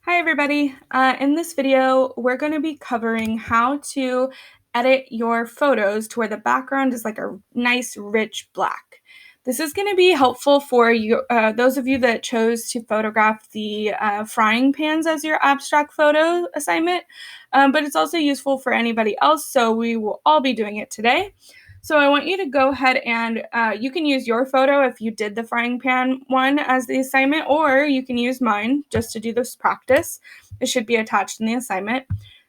Hi everybody. In this video, we're going to be covering how to edit your photos to where the background is like a nice rich black. This is going to be helpful for you, those of you that chose to photograph the frying pans as your abstract photo assignment, but it's also useful for anybody else, so we will all be doing it today. So I want you to go ahead and you can use your photo if you did the frying pan one as the assignment, or you can use mine just to do this practice. It should be attached in the assignment.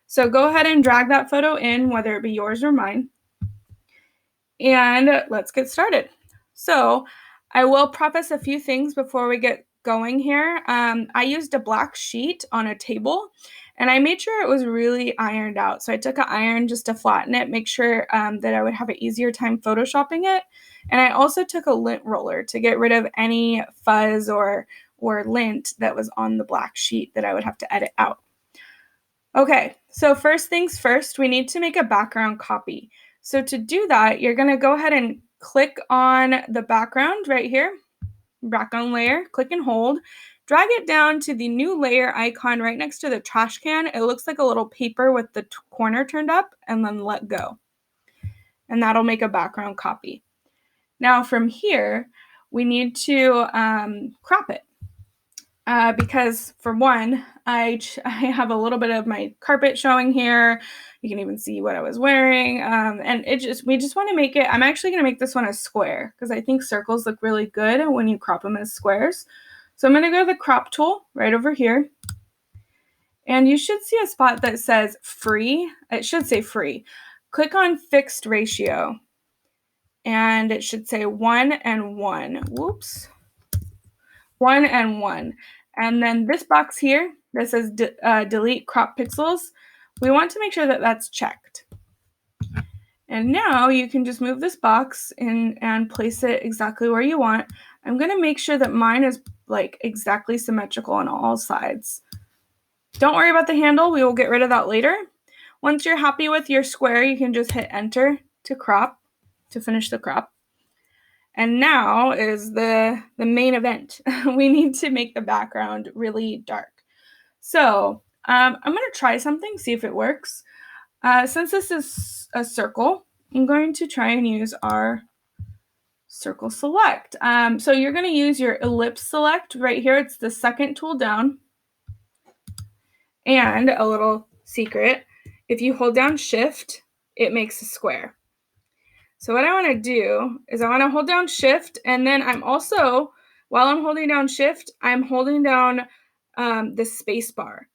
So go ahead and drag that photo in, whether it be yours or mine. And let's get started. So I will preface a few things before we get going here. I used a black sheet on a table and I made sure it was really ironed out. So I took an iron just to flatten it, make sure that I would have an easier time photoshopping it. And I also took a lint roller to get rid of any fuzz or lint that was on the black sheet that I would have to edit out. Okay, so first things first, we need to make a background copy. So to do that, you're going to go ahead and click on the background right here, background layer, click and hold, drag it down to the new layer icon right next to the trash can. It looks like a little paper with the corner turned up, and then let go. And that'll make a background copy. Now from here, we need to crop it. Because for one, I have a little bit of my carpet showing here. You can even see what I was wearing. And we just want to make it, I'm actually going to make this one a square because I think circles look really good when you crop them as squares. So I'm going to go to the crop tool right over here. And you should see a spot that says free. It should say free. Click on fixed ratio. And it should say 1 and 1. Whoops. 1 and 1. And then this box here that says delete crop pixels, we want to make sure that that's checked. And now you can just move this box in and place it exactly where you want. I'm going to make sure that mine is like exactly symmetrical on all sides. Don't worry about the handle. We will get rid of that later. Once you're happy with your square, you can just hit enter to crop, to finish the crop. And now is the main event. We need to make the background really dark. So I'm going to try something, see if it works. Since this is a circle, I'm going to try and use our circle select. So you're going to use your ellipse select right here. It's the second tool down. And a little secret, if you hold down shift, it makes a square. So what I want to do is I want to hold down shift, and then I'm also, while I'm holding down shift, I'm holding down the space bar.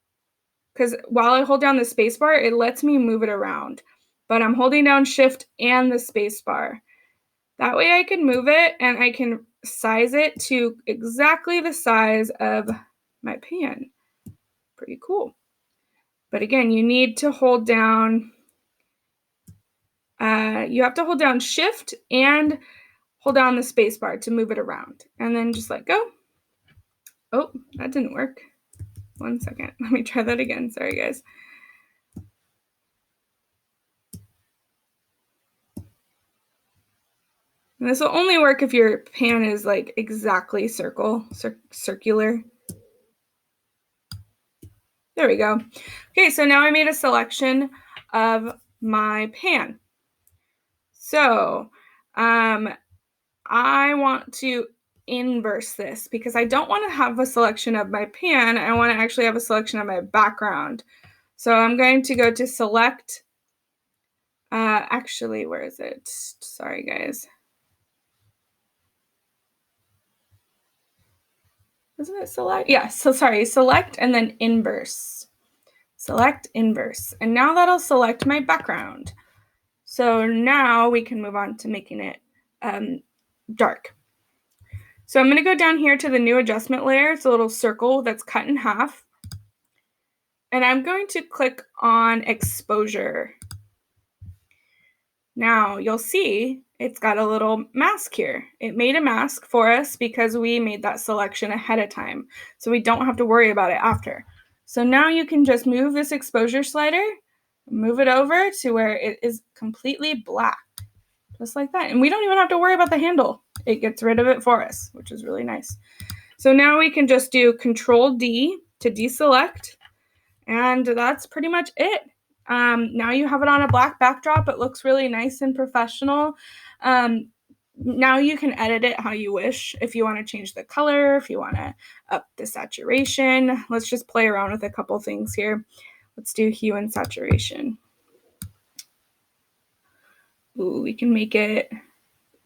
Because while I hold down the space bar, it lets me move it around. But I'm holding down shift and the space bar. That way I can move it and I can size it to exactly the size of my pan. Pretty cool. But again, you need to hold down you have to hold down shift and hold down the space bar to move it around, and then just let go. Oh, that didn't work. 1 second. Let me try that again. Sorry, guys. And this will only work if your pan is like exactly circular. There we go. Okay, so now I made a selection of my pan. So I want to inverse this because I don't want to have a selection of my pan. I want to actually have a selection of my background. So I'm going to go to select. Actually, where is it? Sorry, guys. Isn't it select? Yeah, so sorry, select and then inverse. Select inverse. And now that'll select my background. So now we can move on to making it dark. So I'm going to go down here to the new adjustment layer. It's a little circle that's cut in half. And I'm going to click on exposure. Now you'll see it's got a little mask here. It made a mask for us because we made that selection ahead of time. So we don't have to worry about it after. So now you can just move this exposure slider, move it over to where it is completely black, just like that. And we don't even have to worry about the handle. It gets rid of it for us, which is really nice. So now we can just do Control D to deselect, and that's pretty much it. Now you have it on a black backdrop. It looks really nice and professional. Now you can edit it how you wish. If you want to change the color, if you want to up the saturation, let's just play around with a couple things here. Let's do hue and saturation. Ooh, we can make it,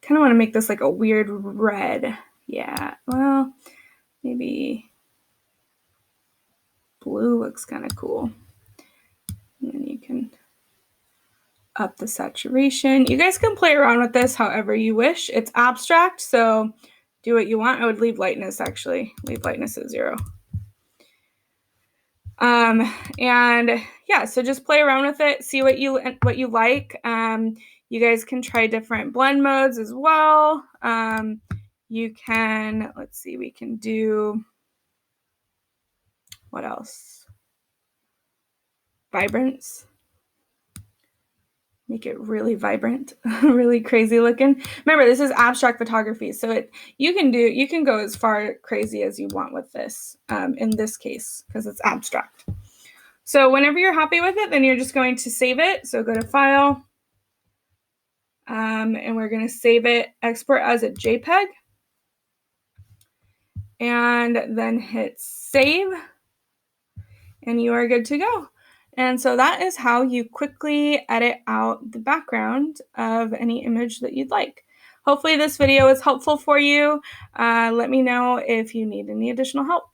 kind of want to make this like a weird red. Yeah, well, maybe blue looks kind of cool. And then you can up the saturation. You guys can play around with this however you wish. It's abstract, so do what you want. I would leave lightness, actually. Leave lightness at 0. And yeah, so just play around with it, see what you like. You guys can try different blend modes as well. You can, let's see, we can do, what else? Vibrance. Make it really vibrant, really crazy looking. Remember, this is abstract photography, so you can go as far crazy as you want with this in this case, because it's abstract. So whenever you're happy with it, then you're just going to save it. So go to File, and we're going to save it, export as a JPEG, and then hit Save, and you are good to go. And so that is how you quickly edit out the background of any image that you'd like. Hopefully this video is helpful for you. Let me know if you need any additional help.